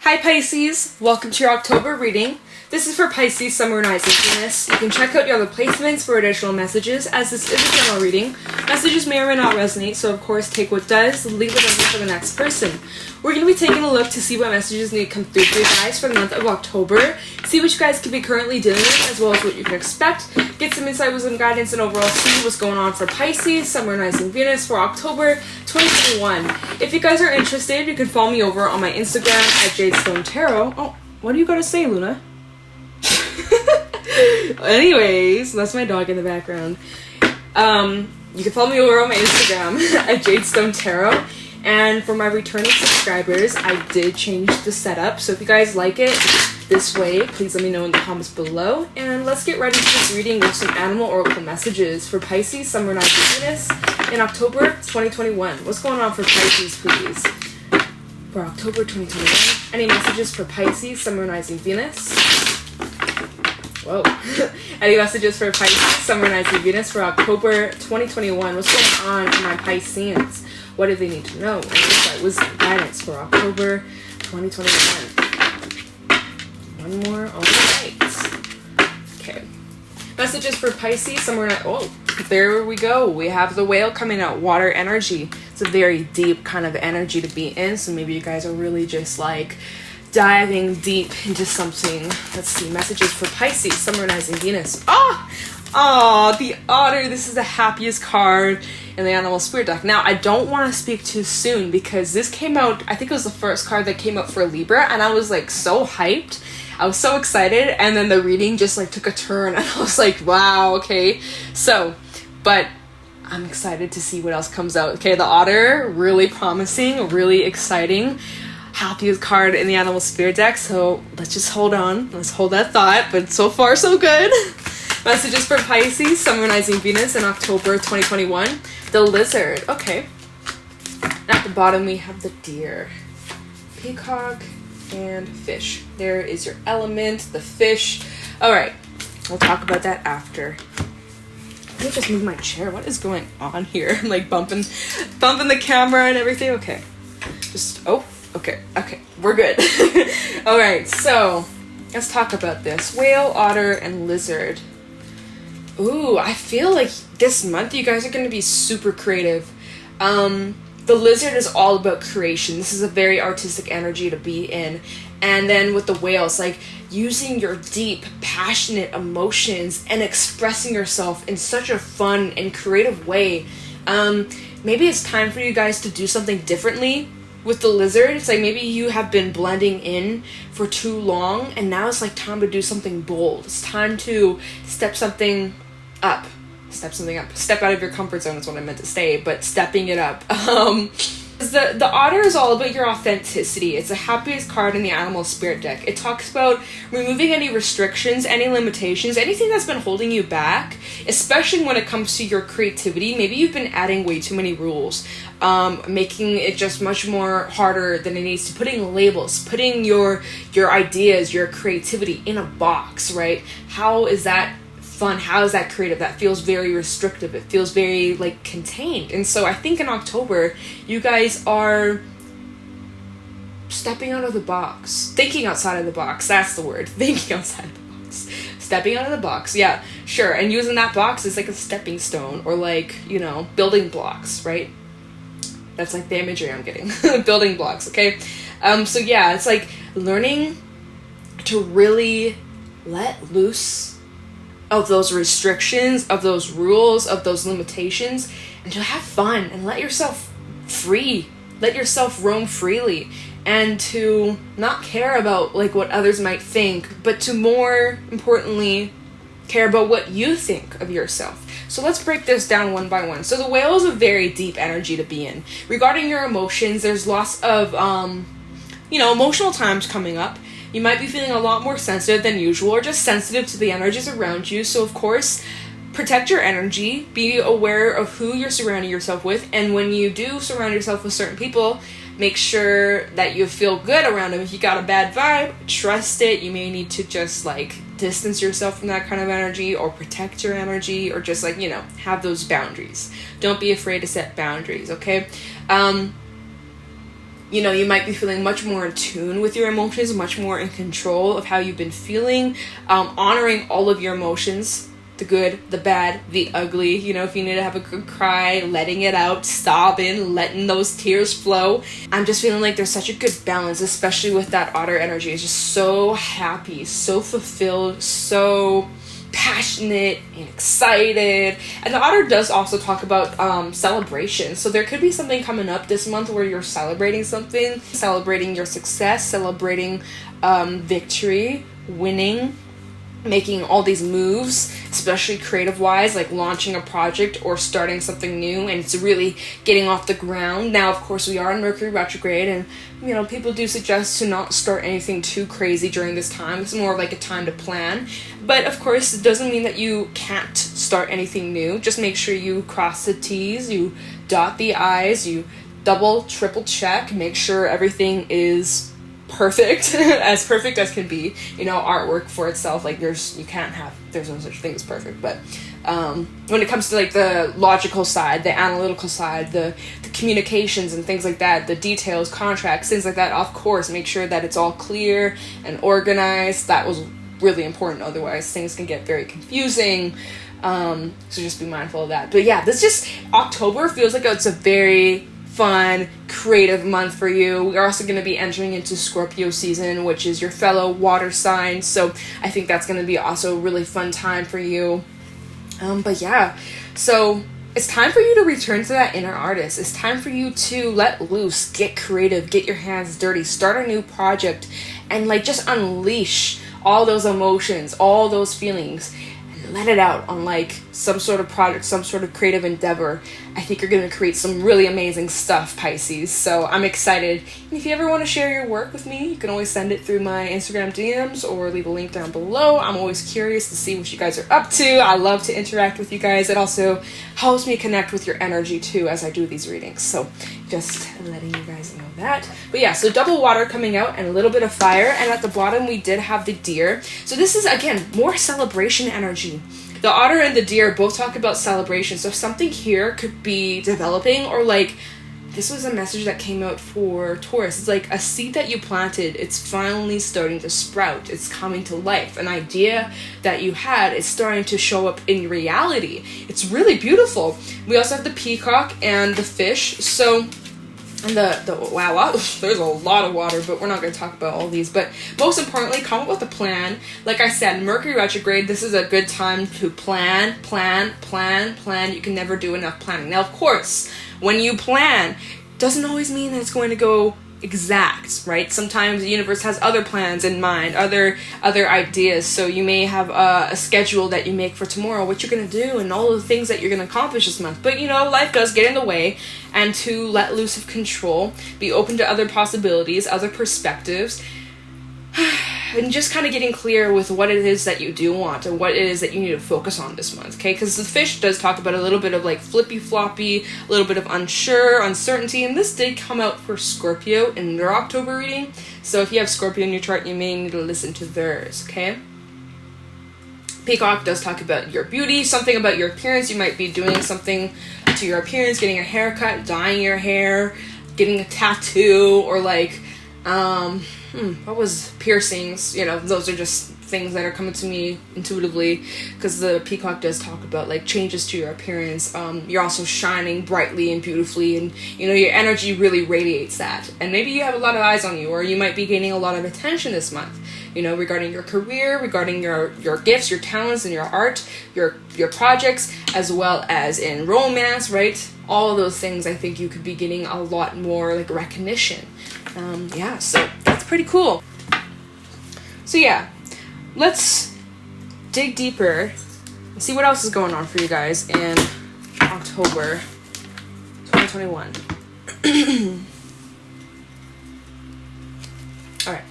Hi Pisces, welcome to your October reading. This is for Pisces, Sun, Moon, Rising, Venus. You can check out your other placements for additional messages, as this is a general reading. Messages may or may not resonate, so of course take what does, leave what doesn't for the next person. We're going to be taking a look to see what messages need to come through for you guys for the month of October, see what you guys could be currently dealing with, as well as what you can expect, get some insight, wisdom, guidance, and overall see what's going on for Pisces, Sun, Moon, Rising, Venus for October 2021. If you guys are interested, you can follow me over on my Instagram at Jayne Tarot. Oh, what do you got to say, Luna? Anyways, that's my dog in the background. You can follow me over on my Instagram at Jayne Tarot. And for my returning subscribers, I did change the setup. So if you guys like it this way, please let me know in the comments below. And let's get ready to this reading with some animal oracle messages for Pisces, Sun, Moon, Rising, Venus in October 2021. What's going on for Pisces, please? For October 2021, any messages for Pisces, Sun, Moon, Rising, Venus? Whoa. Any messages for Pisces, Sun, Moon, Rising, Venus for October 2021? What's going on for my Pisceans? What do they need to know? And insight, wisdom, guidance for October 2021. One more. All right. Okay. Messages for Pisces, Sun, Moon, oh, there we go. We have the whale coming out. Water energy. It's a very deep kind of energy to be in. So maybe you guys are really just like diving deep into something. Let's see. Messages for Pisces, Sun, Moon, Rising, Venus. Oh, the otter. This is the happiest card in the animal spirit deck. Now, I don't want to speak too soon because this came out, I think it was the first card that came out for Libra, and I was like so hyped. I was so excited, and then the reading just like took a turn, and I was like, wow, okay. So, but I'm excited to see what else comes out. Okay, the otter, really promising, really exciting. Happiest card in the animal spirit deck, so let's just hold on. Let's hold that thought, but so far so good. Messages for Pisces, Sun, Moon, Rising, Venus in October 2021. The lizard. Okay. At the bottom we have the deer, peacock, and fish. There is your element, the fish. Alright, we'll talk about that after. Let me just move my chair. What is going on here? I'm like bumping the camera and everything. Okay. Okay, we're good. Alright, so let's talk about this. Whale, otter, and lizard. Ooh, I feel like this month you guys are going to be super creative. The lizard is all about creation. This is a very artistic energy to be in. And then with the whale, it's like using your deep, passionate emotions and expressing yourself in such a fun and creative way. Maybe it's time for you guys to do something differently. With the lizard, it's like maybe you have been blending in for too long, and now it's like time to do something bold. It's time to step something up. Step out of your comfort zone is what I meant to say, but stepping it up. The otter is all about your authenticity. It's the happiest card in the animal spirit deck. It talks about removing any restrictions, any limitations, anything that's been holding you back, especially when it comes to your creativity. Maybe you've been adding way too many rules, making it just much more harder than it needs to, putting labels, putting your ideas, your creativity in a box, right? How is that fun? How is that creative? That feels very restrictive. It feels very like contained. And so I think in October you guys are stepping out of the box, thinking outside of the box. That's the word. Thinking outside of the box, stepping out of the box. Yeah, sure. And using that box as like a stepping stone, or like, you know, building blocks, right? That's like the imagery I'm getting. Building blocks. Okay. So yeah, it's like learning to really let loose of those restrictions, of those rules, of those limitations, and to have fun and let yourself free, let yourself roam freely, and to not care about like what others might think, but to more importantly care about what you think of yourself. So let's break this down one by one. So the whale is a very deep energy to be in. Regarding your emotions, there's lots of emotional times coming up. You might be feeling a lot more sensitive than usual, or just sensitive to the energies around you. So of course, protect your energy, be aware of who you're surrounding yourself with, and when you do surround yourself with certain people, make sure that you feel good around them. If you got a bad vibe, trust it. You may need to just like distance yourself from that kind of energy, or protect your energy, or just like, have those boundaries. Don't be afraid to set boundaries, okay? You know, you might be feeling much more in tune with your emotions, much more in control of how you've been feeling, honoring all of your emotions, the good, the bad, the ugly. You know, if you need to have a good cry, letting it out, sobbing, letting those tears flow. I'm just feeling like there's such a good balance, especially with that otter energy. It's just so happy, so fulfilled, so passionate and excited. And the otter does also talk about celebration. So there could be something coming up this month where you're celebrating something, celebrating your success, celebrating victory, winning, making all these moves, especially creative wise, like launching a project or starting something new, and it's really getting off the ground. Now, of course, we are in Mercury retrograde, and you know, people do suggest to not start anything too crazy during this time. It's more like a time to plan, but of course it doesn't mean that you can't start anything new. Just make sure you cross the T's, you dot the I's, you double, triple check, make sure everything is perfect as can be. You know, artwork for itself, like there's no such thing as perfect, but when it comes to like the logical side, the analytical side, the communications and things like that, the details, contracts, things like that, of course make sure that it's all clear and organized. That was really important, otherwise things can get very confusing. So just be mindful of that. But yeah, this just October feels like it's a very fun, creative month for you. We're also going to be entering into Scorpio season, which is your fellow water sign. So I think that's going to be also a really fun time for you. But yeah, so it's time for you to return to that inner artist. It's time for you to let loose, get creative, get your hands dirty, start a new project, and like just unleash all those emotions, all those feelings, and let it out on like some sort of project, some sort of creative endeavor. I think you're going to create some really amazing stuff, Pisces. So I'm excited. And if you ever want to share your work with me, you can always send it through my Instagram DMs or leave a link down below. I'm always curious to see what you guys are up to. I love to interact with you guys. It also helps me connect with your energy too as I do these readings. So just letting you guys know that. But yeah, so double water coming out and a little bit of fire. And at the bottom, we did have the deer. So this is, again, more celebration energy. The otter and the deer both talk about celebration. So something here could be developing, or like this was a message that came out for Taurus. It's like a seed that you planted. It's finally starting to sprout. It's coming to life. An idea that you had is starting to show up in reality. It's really beautiful. We also have the peacock and the fish. So and wow, there's a lot of water, but we're not going to talk about all these. But most importantly, come up with a plan. Like I said, Mercury retrograde, this is a good time to plan. You can never do enough planning. Now, of course, when you plan, doesn't always mean that it's going to go exact, right? Sometimes the universe has other plans in mind, other ideas. So you may have a schedule that you make for tomorrow, what you're going to do, and all the things that you're going to accomplish this month. But you know, life does get in the way, and to let loose of control, be open to other possibilities, other perspectives, and just kind of getting clear with what it is that you do want and what it is that you need to focus on this month, okay? Because the fish does talk about a little bit of like flippy-floppy, a little bit of uncertainty, and this did come out for Scorpio in their October reading. So if you have Scorpio in your chart, you may need to listen to theirs, okay? Peacock does talk about your beauty, something about your appearance. You might be doing something to your appearance, getting a haircut, dyeing your hair, getting a tattoo, or like what was piercings? You know, those are just things that are coming to me intuitively, because the peacock does talk about like changes to your appearance. You're also shining brightly and beautifully, and you know, your energy really radiates that. And maybe you have a lot of eyes on you, or you might be gaining a lot of attention this month, you know, regarding your career, regarding your gifts, your talents, and your art, your projects, as well as in romance, right? All of those things, I think you could be getting a lot more like recognition. Yeah, so that's pretty cool. So yeah, let's dig deeper and see what else is going on for you guys in October 2021. Alright,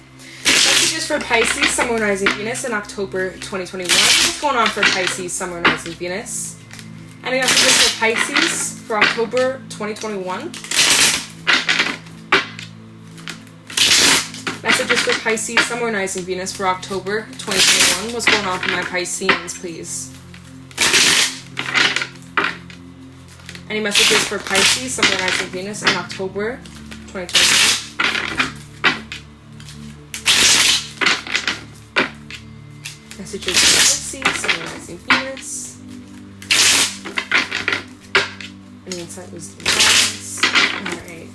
messages for Pisces, Sun, Moon, Rising, Venus in October 2021. What's going on for Pisces, Sun, Moon, Rising, Venus? Any messages for Pisces for October 2021? Messages for Pisces, Sun, Moon, Rising, Venus for October 2021. What's going on for my Pisceans, please? Any messages for Pisces, Sun, Moon, Rising, Venus in October 2021? Messages for Pisces, Sun, Moon, Rising, Venus. Any insight was alright.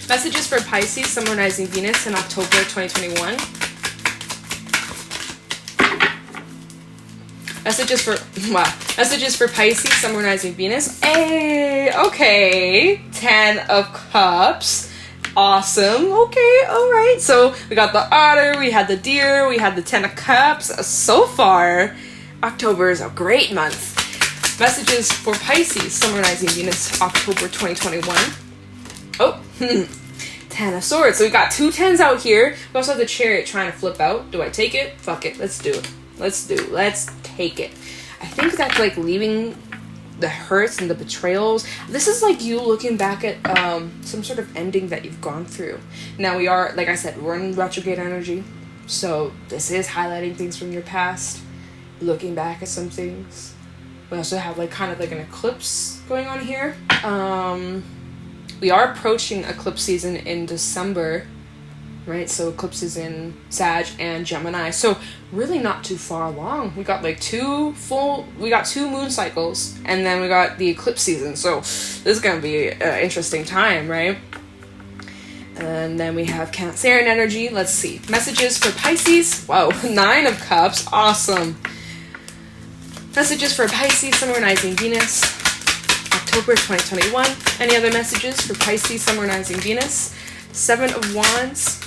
Messages for Pisces, Sun, Moon, Rising, Venus in October 2021. Messages for Pisces, Sun, Moon, Rising, Venus. Hey, okay. 10 of Cups. Awesome. Okay, alright. So we got the otter, we had the deer, we had the 10 of Cups. So far, October is a great month. Messages for Pisces, Sun, Moon, Rising, Venus, October 2021. Oh, 10 of Swords. So we got 2 10s out here. We also have the Chariot trying to flip out. Do I take it? Fuck it. Let's do it. Let's take it. I think that's like leaving the hurts and the betrayals. This is like you looking back at some sort of ending that you've gone through. Now we are, like I said, we're in retrograde energy. So this is highlighting things from your past, looking back at some things. We also have like kind of like an eclipse going on here. We are approaching eclipse season in December, right? So eclipses in Sag and Gemini. So really not too far along. We got like 2 moon cycles, and then we got the eclipse season. So this is going to be an interesting time, right? And then we have Cancerian energy. Let's see. Messages for Pisces. Whoa, 9 of Cups. Awesome. Messages for Pisces, Sun, Moon, Rising, Venus, October 2021. Any other messages for Pisces, Sun, Moon, Rising, Venus? 7 of Wands.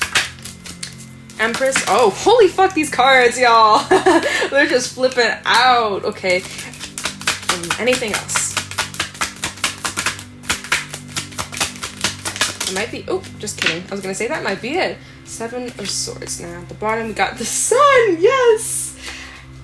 Empress. Oh, holy fuck, these cards, y'all. They're just flipping out. Okay. Anything else? It might be... Oh, just kidding. I was going to say that might be it. 7 of Swords. Now at the bottom, we got the Sun. Yes!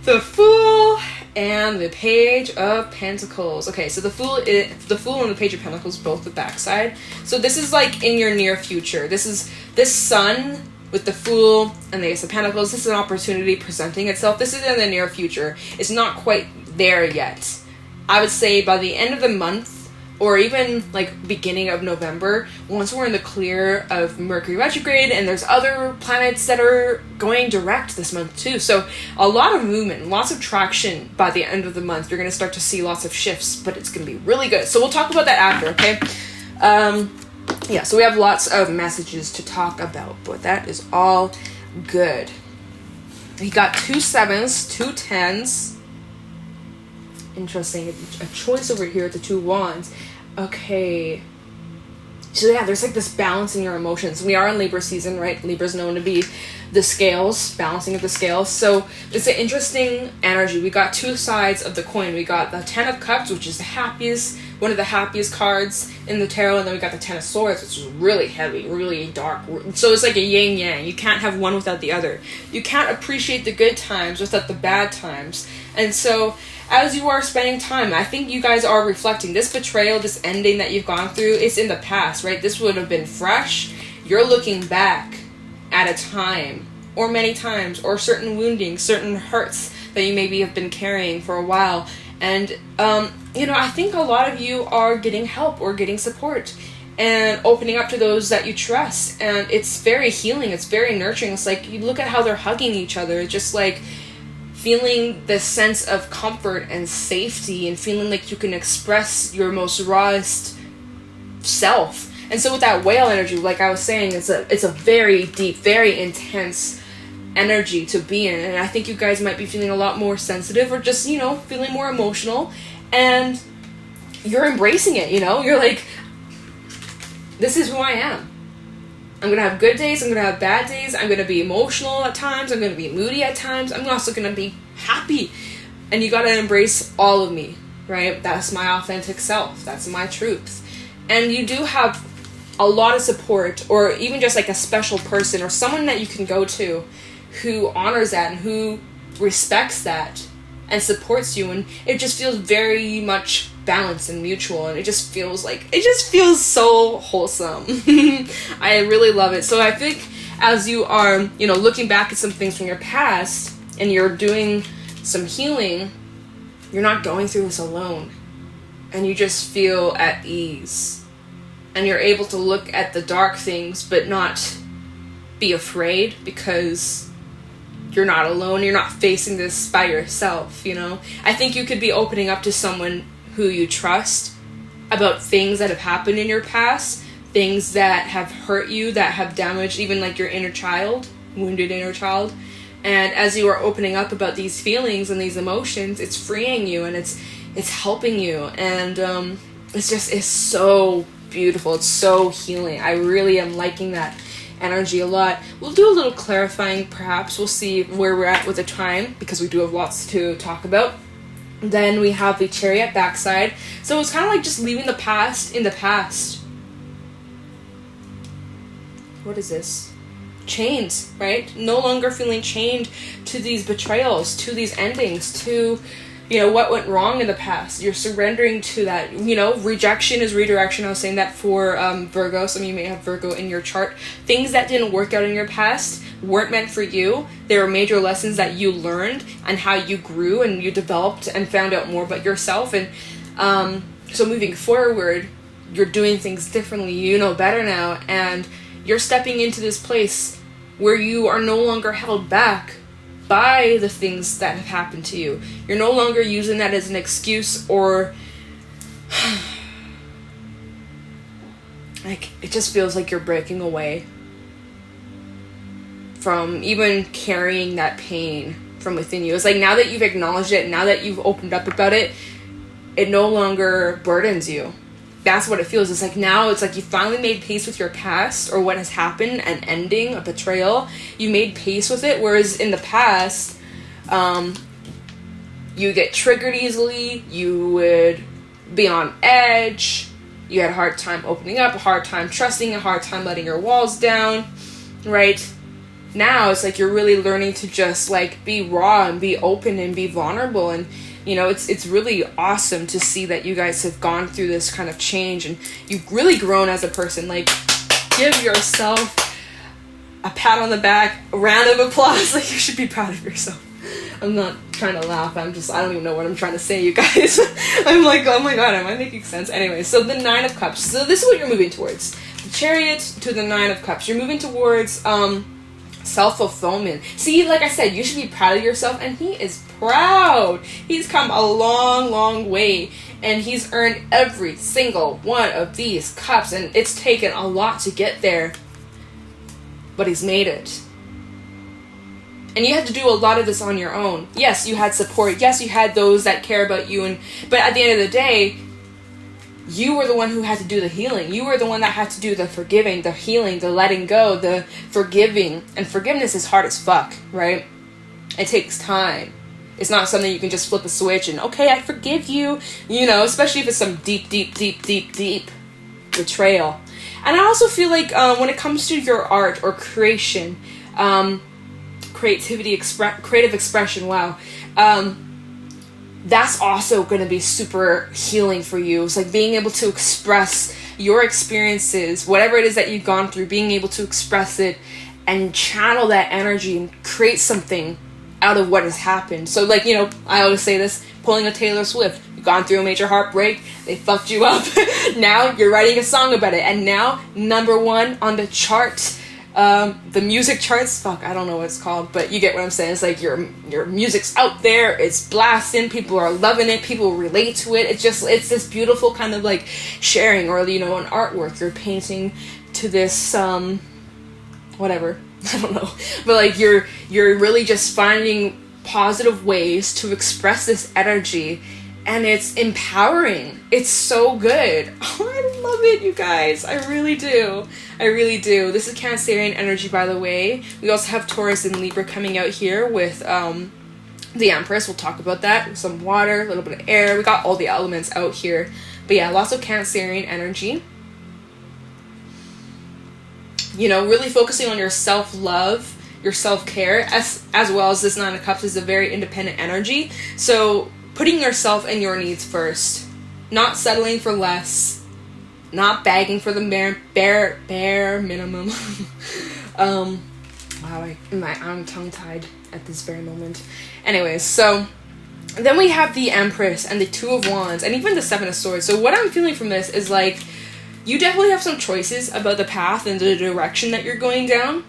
The Fool and the Page of Pentacles. Okay, so the Fool and the Page of Pentacles, both the backside. So this is like in your near future. This Sun with the Fool and the Ace of Pentacles. This is an opportunity presenting itself. This is in the near future. It's not quite there yet. I would say by the end of the month, or even like beginning of November, once we're in the clear of Mercury retrograde, and there's other planets that are going direct this month too. So a lot of movement, lots of traction by the end of the month. You're going to start to see lots of shifts, but it's going to be really good. So we'll talk about that after, okay? Yeah, so we have lots of messages to talk about, but that is all good. We got 2 7s, 2 10s. Interesting. A choice over here at the 2 Wands. Okay. So yeah, there's like this balance in your emotions. We are in Libra season, right? Libra's known to be the scales, balancing of the scales. So it's an interesting energy. We got 2 sides of the coin. We got the 10 of Cups, which is the happiest, one of the happiest cards in the tarot, and then we got the 10 of Swords, which is really heavy, really dark. So it's like a yin yang. You can't have one without the other. You can't appreciate the good times without the bad times. And so as you are spending time, I think you guys are reflecting. This betrayal, this ending that you've gone through, it's in the past, right? This would have been fresh. You're looking back at a time, or many times, or certain woundings, certain hurts that you maybe have been carrying for a while. And, I think a lot of you are getting help or getting support and opening up to those that you trust. And it's very healing. It's very nurturing. It's like, you look at how they're hugging each other, just like feeling this sense of comfort and safety, and feeling like you can express your most rawest self. And so with that whale energy, like I was saying, it's a very deep, very intense energy to be in. And I think you guys might be feeling a lot more sensitive, or just, feeling more emotional, and you're embracing it, You're like, this is who I am. I'm going to have good days, I'm going to have bad days, I'm going to be emotional at times, I'm going to be moody at times, I'm also going to be happy. And you got to embrace all of me, right? That's my authentic self. That's my truth. And you do have a lot of support, or even just like a special person or someone that you can go to who honors that and who respects that and supports you. And it just feels very much balanced and mutual, and it just feels so wholesome. I really love it. So I think as you are, looking back at some things from your past and you're doing some healing, you're not going through this alone, and you just feel at ease, and you're able to look at the dark things but not be afraid, because you're not alone. You're not facing this by yourself, you know? I think you could be opening up to someone who you trust about things that have happened in your past, things that have hurt you, that have damaged even like your inner child, wounded inner child. And as you are opening up about these feelings and these emotions, it's freeing you and it's helping you. And it's so beautiful. It's so healing. I really am liking that energy a lot. We'll do a little clarifying, perhaps. We'll see where we're at with the time, because we do have lots to talk about. Then we have the Chariot backside. So it's kind of like just leaving the past in the past. What is this? Chains, right? No longer feeling chained to these betrayals, to these endings, to, you know, what went wrong in the past. You're surrendering to that. You know, rejection is redirection. I was saying that for Virgo. Some of you may have Virgo in your chart. Things that didn't work out in your past weren't meant for you. There were major lessons that you learned and how you grew and you developed and found out more about yourself. And so moving forward, you're doing things differently. You know better now. And you're stepping into this place where you are no longer held back by the things that have happened to you. You're no longer using that as an excuse, or like, it just feels like you're breaking away from even carrying that pain from within you. It's like, now that you've acknowledged it, now that you've opened up about it, it no longer burdens you. That's what it feels. It's like, now it's like you finally made peace with your past, or what has happened, an ending, a betrayal. You made peace with it. Whereas in the past, you get triggered easily. You would be on edge. You had a hard time opening up, a hard time trusting, a hard time letting your walls down, right? Now it's like you're really learning to just like be raw and be open and be vulnerable. And you know, it's really awesome to see that you guys have gone through this kind of change and you've really grown as a person. Like, give yourself a pat on the back, a round of applause. Like, you should be proud of yourself. I'm not trying to laugh. I don't even know what I'm trying to say, you guys. I'm like, oh my god, am I making sense? Anyway, so the Nine of Cups. So this is what you're moving towards. The Chariot to the Nine of Cups. You're moving towards self-fulfillment. See, like I said, you should be proud of yourself, and he is proud. He's come a long, long way, and he's earned every single one of these cups, and it's taken a lot to get there, but he's made it. And you had to do a lot of this on your own. Yes, you had support. Yes, you had those that care about you, but at the end of the day, you were the one who had to do the healing. You were the one that had to do the forgiving, the healing, the letting go, the forgiving. And forgiveness is hard as fuck, right? It takes time. It's not something you can just flip a switch and, okay, I forgive you. You know, especially if it's some deep, deep, deep, deep, deep betrayal. And I also feel like when it comes to your art or creation, creativity, creative expression, wow. That's also going to be super healing for you. It's like being able to express your experiences, whatever it is that you've gone through, being able to express it and channel that energy and create something out of what has happened. So, like, you know, I always say this, pulling a Taylor Swift. You've gone through a major heartbreak. They fucked you up. Now you're writing a song about it. And now, #1 on the chart. The music charts, fuck, I don't know what it's called, but you get what I'm saying. It's like your music's out there, it's blasting, people are loving it, people relate to it. It's this beautiful kind of like sharing, or, you know, an artwork you're painting to this, whatever, I don't know. But like you're really just finding positive ways to express this energy, and it's empowering. It's so good. Oh, I love it, you guys. I really do. I really do. This is Cancerian energy, by the way. We also have Taurus and Libra coming out here with the Empress. We'll talk about that. Some water, a little bit of air. We got all the elements out here. But yeah, lots of Cancerian energy. You know, really focusing on your self-love, your self-care, as well as this Nine of Cups is a very independent energy. So putting yourself and your needs first. Not settling for less. Not begging for the bare minimum. Wow, I'm tongue-tied at this very moment. Anyways, so then we have the Empress and the Two of Wands and even the Seven of Swords. So what I'm feeling from this is like, you definitely have some choices about the path and the direction that you're going down.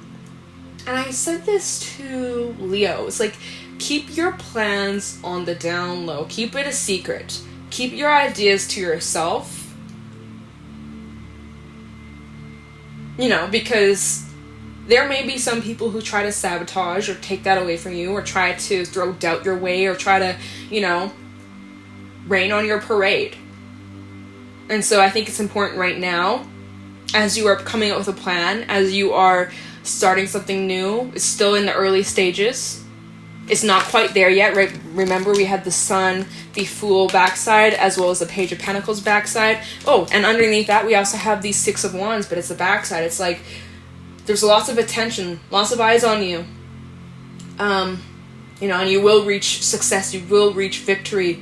And I said this to Leo. It's like, keep your plans on the down low. Keep it a secret. Keep your ideas to yourself. You know, because there may be some people who try to sabotage or take that away from you, or try to throw doubt your way, or try to, you know, rain on your parade. And so I think it's important right now, as you are coming up with a plan, as you are starting something new, it's still in the early stages. It's not quite there yet, right? Remember, we had the Sun, the Fool backside, as well as the Page of Pentacles backside. Oh, and underneath that, we also have the Six of Wands, but it's the backside. It's like, there's lots of attention, lots of eyes on you. You know, and you will reach success, you will reach victory.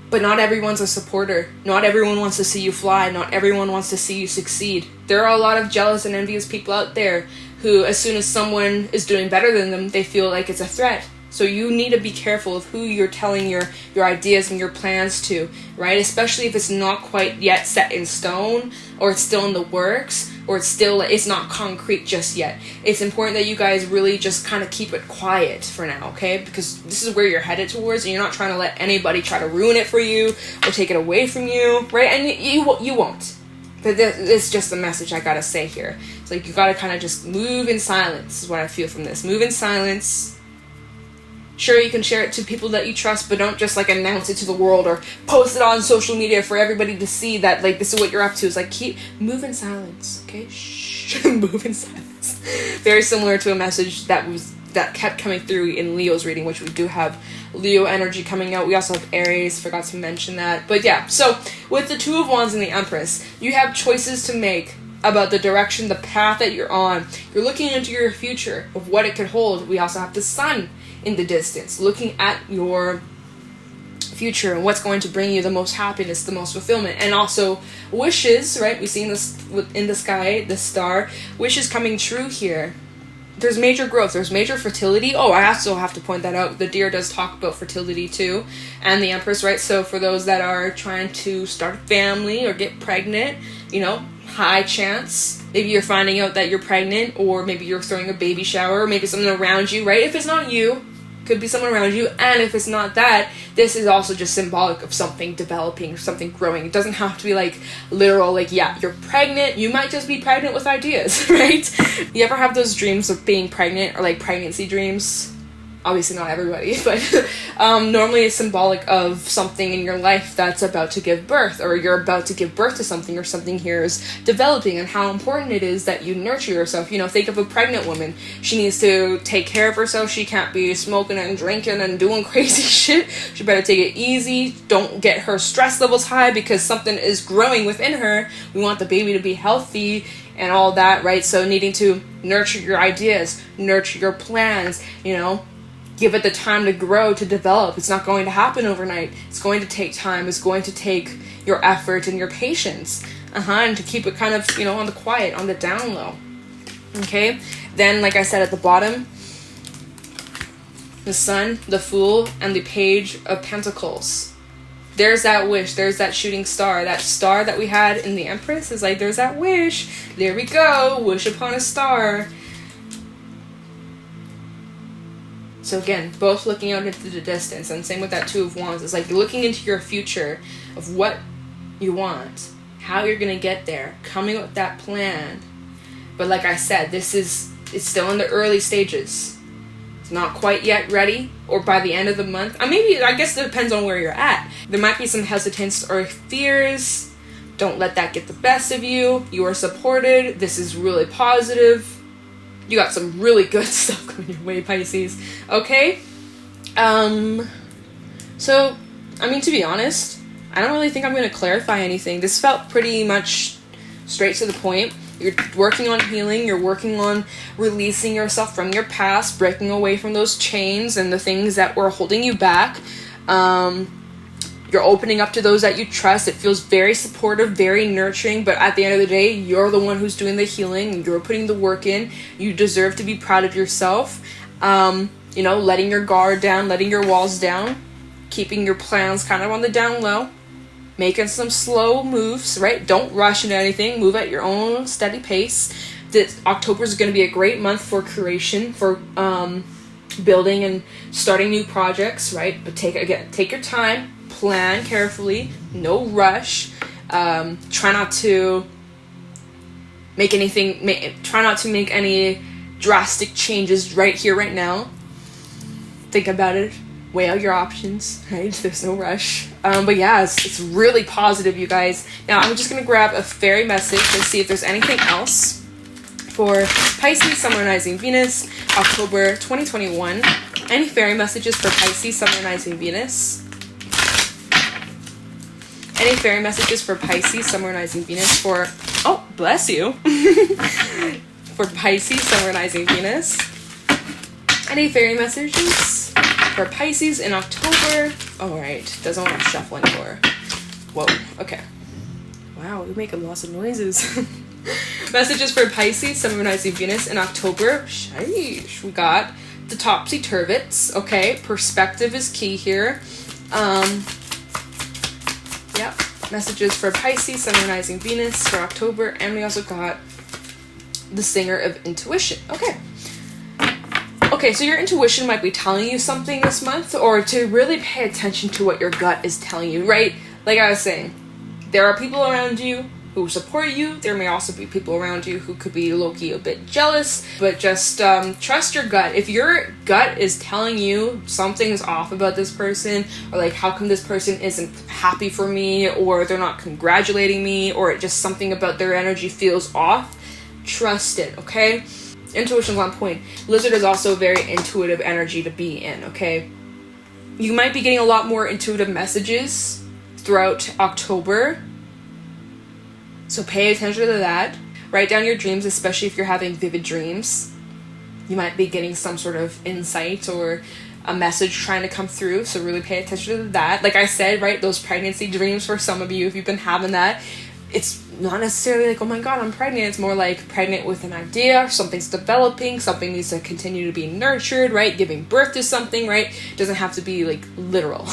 But not everyone's a supporter. Not everyone wants to see you fly. Not everyone wants to see you succeed. There are a lot of jealous and envious people out there who, as soon as someone is doing better than them, they feel like it's a threat. So you need to be careful of who you're telling your ideas and your plans to, right? Especially if it's not quite yet set in stone, or it's still in the works, or it's not concrete just yet. It's important that you guys really just kind of keep it quiet for now, okay? Because this is where you're headed towards, and you're not trying to let anybody try to ruin it for you or take it away from you, right? And you won't. But it's just the message I gotta say here. It's like, you gotta kind of just move in silence, is what I feel from this. Move in silence. Sure, you can share it to people that you trust, but don't just, like, announce it to the world or post it on social media for everybody to see that, like, this is what you're up to. It's like, move in silence, okay? Shh, move in silence. Very similar to a message that kept coming through in Leo's reading, which we do have Leo energy coming out. We also have Aries, forgot to mention that. But yeah, so with the Two of Wands and the Empress, you have choices to make about the direction, the path that you're on. You're looking into your future of what it could hold. We also have the Sun in the distance, looking at your future and what's going to bring you the most happiness, the most fulfillment, and also wishes, right? We've seen this in the sky, the star, wishes coming true here. There's major growth, there's major fertility. Oh, I also have to point that out. The deer does talk about fertility too, and the Empress, right? So for those that are trying to start a family or get pregnant, you know, high chance. Maybe you're finding out that you're pregnant, or maybe you're throwing a baby shower, or maybe someone around you, right? If it's not you, could be someone around you. And if it's not that, this is also just symbolic of something developing, something growing. It doesn't have to be like literal, like, yeah, you're pregnant. You might just be pregnant with ideas, right? You ever have those dreams of being pregnant, or like pregnancy dreams? Obviously not everybody, but normally it's symbolic of something in your life that's about to give birth, or you're about to give birth to something, or something here is developing, and how important it is that you nurture yourself. You know, think of a pregnant woman. She needs to take care of herself. She can't be smoking and drinking and doing crazy shit. She better take it easy. Don't get her stress levels high, because something is growing within her. We want the baby to be healthy and all that, right? So needing to nurture your ideas, nurture your plans, you know, give it the time to grow, to develop. It's not going to happen overnight. It's going to take time. It's going to take your effort and your patience. And to keep it kind of, you know, on the quiet, on the down low. Okay? Then, like I said, at the bottom, the Sun, the Fool, and the Page of Pentacles. There's that wish. There's that shooting star. That star that we had in the Empress is like, there's that wish. There we go. Wish upon a star. So again, both looking out into the distance, and same with that Two of Wands. It's like looking into your future of what you want, how you're going to get there, coming up with that plan. But like I said, it's still in the early stages. It's not quite yet ready, or by the end of the month. I guess it depends on where you're at. There might be some hesitance or fears. Don't let that get the best of you. You are supported. This is really positive. You got some really good stuff coming your way, Pisces. Okay? So, I mean, to be honest, I don't really think I'm going to clarify anything. This felt pretty much straight to the point. You're working on healing. You're working on releasing yourself from your past, breaking away from those chains and the things that were holding you back. You're opening up to those that you trust. It feels very supportive, very nurturing, but at the end of the day, you're the one who's doing the healing. You're putting the work in. You deserve to be proud of yourself. You know, letting your guard down, letting your walls down, keeping your plans kind of on the down low, making some slow moves, right? Don't rush into anything. Move at your own steady pace. This October is going to be a great month for creation, for building and starting new projects, right? But take your time, plan carefully, no rush. Try not to make any drastic changes right here, right now. Think about it. Weigh out your options, right? There's no rush. But yeah, it's really positive, you guys. Now, I'm just going to grab a fairy message and see if there's anything else for Pisces, Sun, Moon, Rising, Venus, October 2021. Any fairy messages for Pisces, Sun, Moon, Rising, Venus? Any fairy messages for Pisces, Sun, Moon, Rising, Venus for... Oh, bless you. For Pisces, Sun, Moon, Rising, Venus. Any fairy messages for Pisces in October? All right, doesn't want to shuffle anymore. Whoa, okay. Wow, you're making lots of noises. Messages for Pisces, Sun, Moon, Rising, Venus in October. Sheesh, we got the topsy-turvets. Okay, perspective is key here. Yeah, messages for Pisces, Sun, Moon, Rising, Venus for October. And we also got the Singer of Intuition. Okay, so your intuition might be telling you something this month, or to really pay attention to what your gut is telling you, right? Like I was saying, there are people around you who support you. There may also be people around you who could be low-key a bit jealous, but just trust your gut. If your gut is telling you something's off about this person, or like, how come this person isn't happy for me, or they're not congratulating me, or just something about their energy feels off, trust it, okay? Intuition's on point. Lizard is also a very intuitive energy to be in, okay? You might be getting a lot more intuitive messages throughout October, so pay attention to that. Write down your dreams, especially if you're having vivid dreams. You might be getting some sort of insight or a message trying to come through, so really pay attention to that. Like I said, right, those pregnancy dreams for some of you, if you've been having that, it's not necessarily like, oh my god, I'm pregnant. It's more like pregnant with an idea, something's developing, something needs to continue to be nurtured, right? Giving birth to something, right? It doesn't have to be like literal.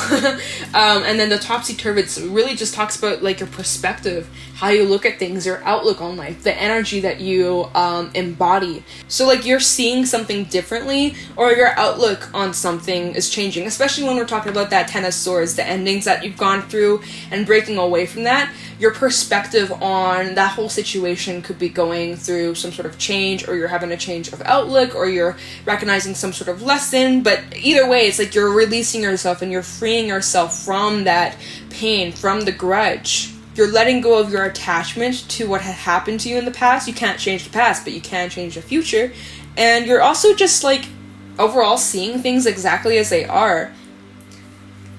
And then the topsy-turvets really just talks about like your perspective, how you look at things, your outlook on life, the energy that you embody. So like you're seeing something differently, or your outlook on something is changing, especially when we're talking about that Ten of Swords, the endings that you've gone through and breaking away from that. Your perspective on that whole situation could be going through some sort of change, or you're having a change of outlook, or you're recognizing some sort of lesson. But either way, it's like you're releasing yourself and you're freeing yourself from that pain, from the grudge. You're letting go of your attachment to what had happened to you in the past. You can't change the past, but you can change the future. And you're also just like overall seeing things exactly as they are.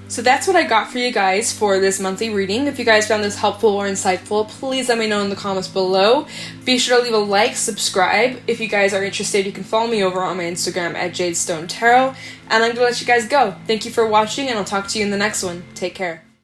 So that's what I got for you guys for this monthly reading. If you guys found this helpful or insightful, please let me know in the comments below. Be sure to leave a like, subscribe. If you guys are interested, you can follow me over on my Instagram at JadeStoneTarot. And I'm going to let you guys go. Thank you for watching, and I'll talk to you in the next one. Take care.